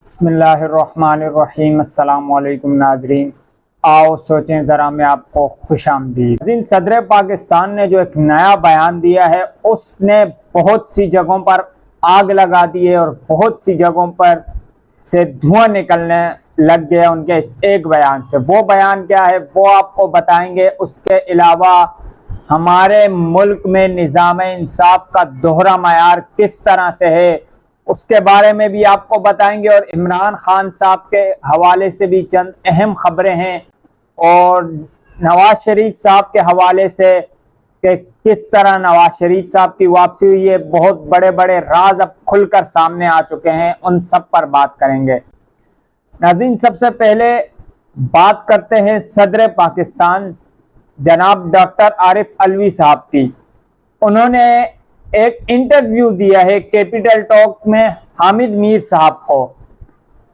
بسم اللہ الرحمن الرحیم۔ السلام علیکم ناظرین، آؤ سوچیں ذرا میں آپ کو خوش آمدید۔ صدر پاکستان نے جو ایک نیا بیان دیا ہے اس نے بہت سی جگہوں پر آگ لگا دی ہے اور بہت سی جگہوں پر سے دھواں نکلنے لگ گیا ان کے اس ایک بیان سے۔ وہ بیان کیا ہے وہ آپ کو بتائیں گے۔ اس کے علاوہ ہمارے ملک میں نظام انصاف کا دوہرا معیار کس طرح سے ہے اس کے بارے میں بھی آپ کو بتائیں گے، اور عمران خان صاحب کے حوالے سے بھی چند اہم خبریں ہیں، اور نواز شریف صاحب کے حوالے سے کہ کس طرح نواز شریف صاحب کی واپسی ہوئی ہے۔ بہت بڑے بڑے راز اب کھل کر سامنے آ چکے ہیں، ان سب پر بات کریں گے۔ ناظرین، سب سے پہلے بات کرتے ہیں صدر پاکستان جناب ڈاکٹر عارف علوی صاحب کی۔ انہوں نے ایک انٹرویو دیا ہے کیپٹل ٹاک میں حامد میر صاحب کو،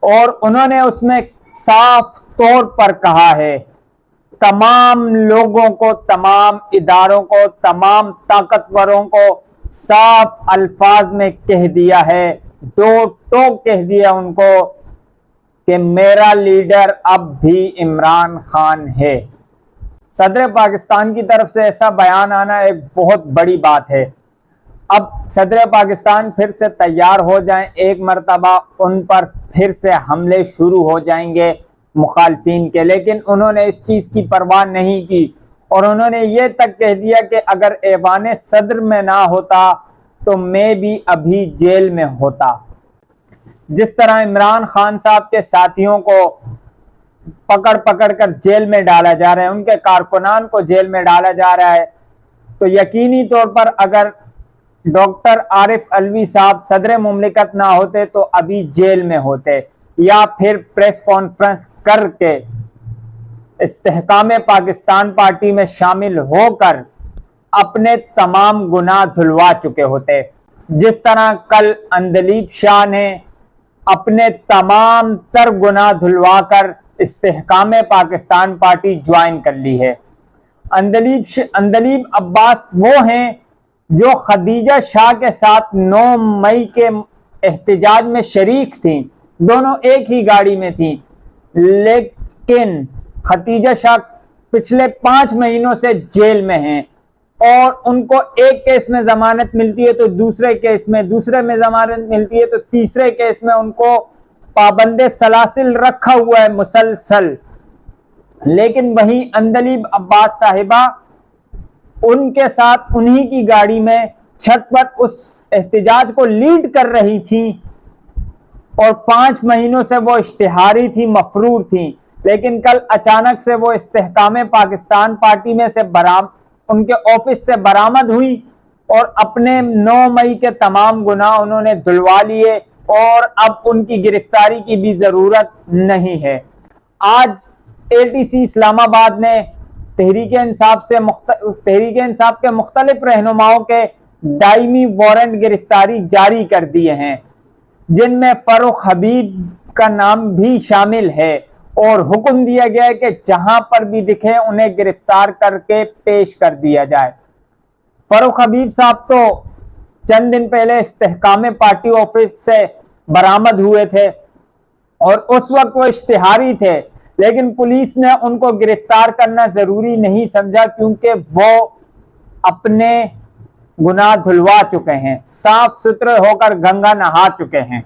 اور انہوں نے اس میں صاف طور پر کہا ہے، تمام لوگوں کو، تمام اداروں کو، تمام طاقتوروں کو صاف الفاظ میں کہہ دیا ہے، دو ٹوک کہہ دیا ان کو کہ میرا لیڈر اب بھی عمران خان ہے۔ صدر پاکستان کی طرف سے ایسا بیان آنا ایک بہت بڑی بات ہے۔ اب صدر پاکستان پھر سے تیار ہو جائیں، ایک مرتبہ ان پر پھر سے حملے شروع ہو جائیں گے مخالفین کے، لیکن انہوں نے اس چیز کی پرواہ نہیں کی، اور انہوں نے یہ تک کہہ دیا کہ اگر ایوان صدر میں نہ ہوتا تو میں بھی ابھی جیل میں ہوتا۔ جس طرح عمران خان صاحب کے ساتھیوں کو پکڑ پکڑ کر جیل میں ڈالا جا رہا ہے، ان کے کارکنان کو جیل میں ڈالا جا رہا ہے، تو یقینی طور پر اگر ڈاکٹر عارف علوی صاحب صدر مملکت نہ ہوتے تو ابھی جیل میں ہوتے، یا پھر پریس کانفرنس کر کے استحکام پاکستان پارٹی میں شامل ہو کر اپنے تمام گناہ دھلوا چکے ہوتے۔ جس طرح کل اندلیب شاہ نے اپنے تمام تر گناہ دھلوا کر استحکام پاکستان پارٹی جوائن کر لی ہے۔ اندلیب عباس وہ ہیں جو خدیجہ شاہ کے ساتھ 9 مئی کے احتجاج میں شریک تھیں، دونوں ایک ہی گاڑی میں تھیں، لیکن خدیجہ شاہ پچھلے 5 مہینوں سے جیل میں ہیں، اور ان کو ایک کیس میں ضمانت ملتی ہے تو دوسرے کیس میں، دوسرے میں ضمانت ملتی ہے تو تیسرے کیس میں ان کو پابند سلاسل رکھا ہوا ہے مسلسل۔ لیکن وہیں اندلیب عباس صاحبہ ان کے ساتھ انہی کی گاڑی میں چھت پر اس احتجاج کو لیڈ کر رہی تھیں، اور 5 مہینوں سے وہ اشتہاری تھی، مفرور تھیں، لیکن کل اچانک سے وہ استحکام پاکستان پارٹی میں سے ان کے آفس سے برآمد ہوئی، اور اپنے 9 مئی کے تمام گناہ انہوں نے دھلوا لیے، اور اب ان کی گرفتاری کی بھی ضرورت نہیں ہے۔ آج ATC اسلام آباد نے تحریک انصاف کے مختلف رہنماؤں کے دائمی وارنٹ گرفتاری جاری کر دیے ہیں، جن میں فاروق حبیب کا نام بھی شامل ہے، اور حکم دیا گیا ہے کہ جہاں پر بھی دکھے انہیں گرفتار کر کے پیش کر دیا جائے۔ فاروق حبیب صاحب تو چند دن پہلے استحکام پارٹی آفس سے برآمد ہوئے تھے، اور اس وقت وہ اشتہاری تھے، لیکن پولیس نے ان کو گرفتار کرنا ضروری نہیں سمجھا، کیونکہ وہ اپنے گناہ دھلوا چکے ہیں، صاف ستھرے ہو کر گنگا نہا چکے ہیں،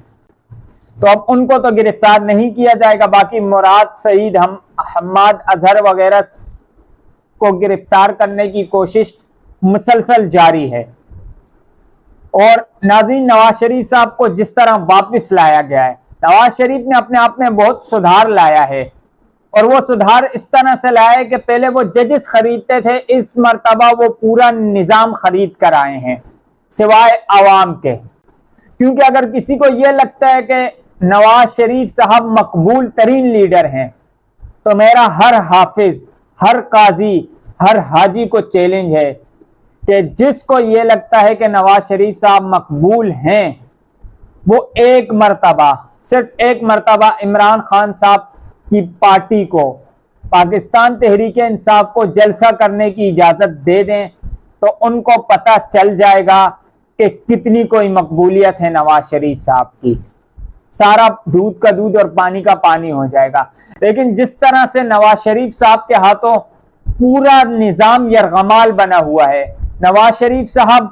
تو اب ان کو تو گرفتار نہیں کیا جائے گا۔ باقی مراد سعید، حماد اظہر وغیرہ کو گرفتار کرنے کی کوشش مسلسل جاری ہے۔ اور ناظرین، نواز شریف صاحب کو جس طرح واپس لایا گیا ہے، نواز شریف نے اپنے آپ میں بہت سدھار لایا ہے، اور وہ سدھار اس طرح سے لایا ہے کہ پہلے وہ ججز خریدتے تھے، اس مرتبہ وہ پورا نظام خرید کر آئے ہیں سوائے عوام کے۔ کیونکہ اگر کسی کو یہ لگتا ہے کہ نواز شریف صاحب مقبول ترین لیڈر ہیں، تو میرا ہر حافظ، ہر قاضی، ہر حاجی کو چیلنج ہے کہ جس کو یہ لگتا ہے کہ نواز شریف صاحب مقبول ہیں، وہ ایک مرتبہ، صرف ایک مرتبہ عمران خان صاحب کی پارٹی کو، پاکستان تحریک انصاف کو جلسہ کرنے کی اجازت دے دیں، تو ان کو پتہ چل جائے گا کہ کتنی کوئی مقبولیت ہے نواز شریف صاحب کی۔ سارا دودھ کا دودھ اور پانی کا پانی ہو جائے گا۔ لیکن جس طرح سے نواز شریف صاحب کے ہاتھوں پورا نظام یرغمال بنا ہوا ہے، نواز شریف صاحب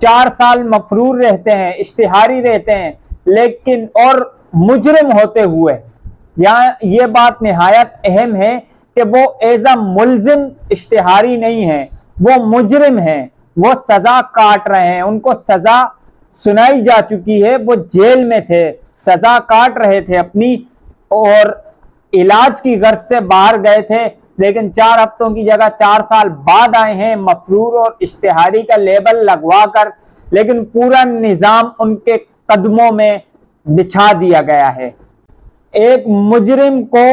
4 سال مفرور رہتے ہیں، اشتہاری رہتے ہیں، لیکن اور مجرم ہوتے ہوئے، یہاں یہ بات نہایت اہم ہے کہ وہ ایز اے ملزم اشتہاری نہیں ہیں، وہ مجرم ہیں، وہ سزا کاٹ رہے ہیں، ان کو سزا سنائی جا چکی ہے، وہ جیل میں تھے، سزا کاٹ رہے تھے اپنی، اور علاج کی غرض سے باہر گئے تھے، لیکن 4 ہفتوں کی جگہ 4 سال بعد آئے ہیں، مفرور اور اشتہاری کا لیبل لگوا کر، لیکن پورا نظام ان کے قدموں میں بچھا دیا گیا ہے۔ ایک مجرم کو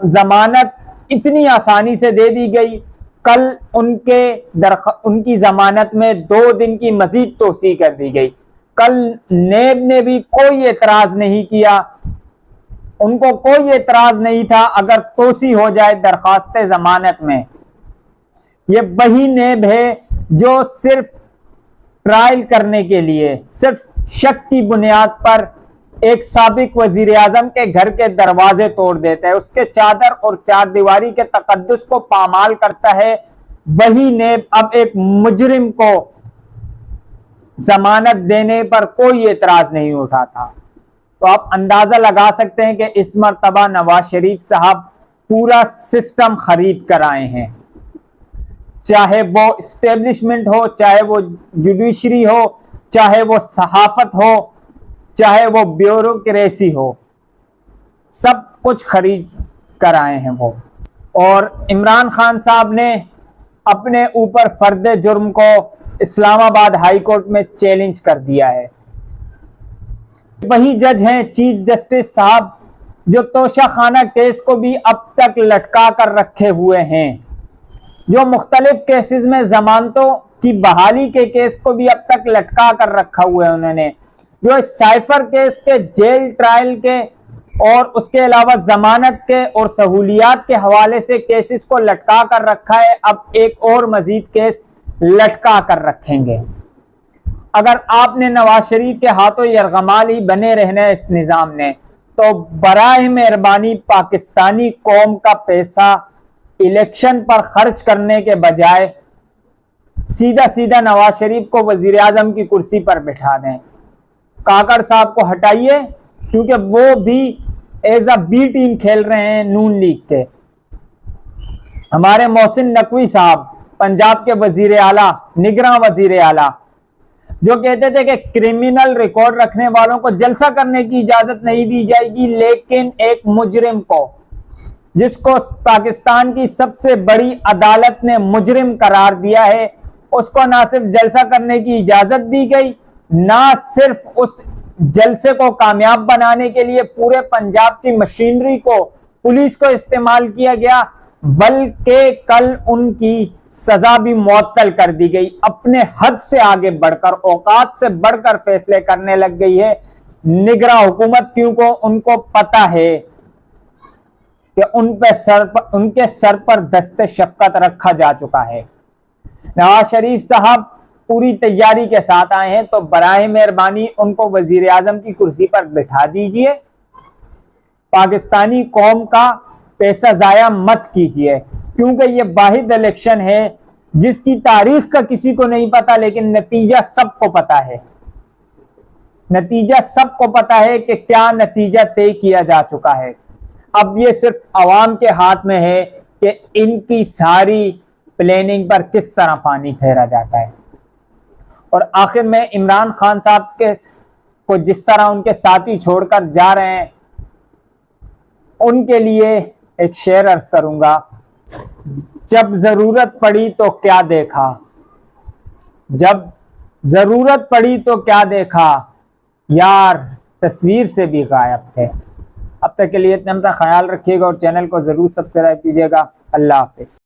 ضمانت اتنی آسانی سے دے دی گئی، کل ان کی ضمانت میں 2 دن کی مزید توسیع کر دی گئی۔ کل نیب نے بھی کوئی اعتراض نہیں کیا، ان کو کوئی اعتراض نہیں تھا اگر توسیع ہو جائے درخواست ضمانت میں۔ یہ وہی نیب ہے جو صرف ٹرائل کرنے کے لیے، صرف شک کی بنیاد پر ایک سابق وزیر اعظم کے گھر کے دروازے توڑ دیتا ہے، اس کے چادر اور 4 دیواری کے تقدس کو پامال کرتا ہے۔ وہی نیب اب ایک مجرم کو ضمانت دینے پر کوئی اعتراض نہیں اٹھاتا۔ تو آپ اندازہ لگا سکتے ہیں کہ اس مرتبہ نواز شریف صاحب پورا سسٹم خرید کر آئے ہیں، چاہے وہ اسٹیبلشمنٹ ہو، چاہے وہ جوڈیشری ہو، چاہے وہ صحافت ہو، چاہے وہ بیوروکریسی ہو، سب کچھ خرید کر آئے ہیں وہ۔ اور عمران خان صاحب نے اپنے اوپر فرد جرم کو اسلام آباد ہائی کورٹ میں چیلنج کر دیا ہے۔ وہی جج ہیں چیف جسٹس صاحب جو توشہ خانہ کیس کو بھی اب تک لٹکا کر رکھے ہوئے ہیں، جو مختلف کیسز میں ضمانتوں کی بحالی کے کیس کو بھی اب تک لٹکا کر رکھا ہوا ہے انہوں نے، جو اس سائفر کیس کے جیل ٹرائل کے اور اس کے علاوہ ضمانت کے اور سہولیات کے حوالے سے کیسز کو لٹکا کر رکھا ہے، اب ایک اور مزید کیس لٹکا کر رکھیں گے۔ اگر آپ نے نواز شریف کے ہاتھوں یرغمال ہی بنے رہنا ہے اس نظام نے، تو برائے مہربانی پاکستانی قوم کا پیسہ الیکشن پر خرچ کرنے کے بجائے سیدھا نواز شریف کو وزیر اعظم کی کرسی پر بٹھا دیں۔ کاکڑ صاحب کو ہٹائیے، کیونکہ وہ بھی ایز اے بی ٹیم کھیل رہے ہیں نون لیگ کے۔ ہمارے محسن نقوی صاحب پنجاب کے وزیر اعلیٰ، نگراں وزیر اعلیٰ، جو کہتے تھے کہ کرمینل ریکارڈ رکھنے والوں کو جلسہ کرنے کی اجازت نہیں دی جائے گی، لیکن ایک مجرم کو، جس کو پاکستان کی سب سے بڑی عدالت نے مجرم قرار دیا ہے، اس کو نہ صرف جلسہ کرنے کی اجازت دی گئی، نہ صرف اس جلسے کو کامیاب بنانے کے لیے پورے پنجاب کی مشینری کو، پولیس کو استعمال کیا گیا، بلکہ کل ان کی سزا بھی معطل کر دی گئی۔ اپنے حد سے آگے بڑھ کر، اوقات سے بڑھ کر فیصلے کرنے لگ گئی ہے نگراں حکومت، کیونکہ ان کو پتہ ہے کہ ان کے سر پر دست شفقت رکھا جا چکا ہے۔ نواز شریف صاحب پوری تیاری کے ساتھ آئے ہیں، تو براہ مہربانی ان کو وزیر اعظم کی کرسی پر بٹھا دیجئے، پاکستانی قوم کا پیسہ ضائع مت کیجئے، کیونکہ یہ واحد الیکشن ہے جس کی تاریخ کا کسی کو نہیں پتا، لیکن نتیجہ سب کو پتا ہے۔ نتیجہ سب کو پتا ہے کہ کیا نتیجہ طے کیا جا چکا ہے۔ اب یہ صرف عوام کے ہاتھ میں ہے کہ ان کی ساری پلاننگ پر کس طرح پانی پھیرا جاتا ہے۔ اور آخر میں عمران خان صاحب کو جس طرح ان کے ساتھی چھوڑ کر جا رہے ہیں، ان کے لیے ایک شعر عرض کروں گا: جب ضرورت پڑی تو کیا دیکھا، جب ضرورت پڑی تو کیا دیکھا، یار تصویر سے بھی غائب تھے۔ اب تک کے لیے اتنا، اپنا خیال رکھیے گا اور چینل کو ضرور سبسکرائب کیجیے گا۔ اللہ حافظ۔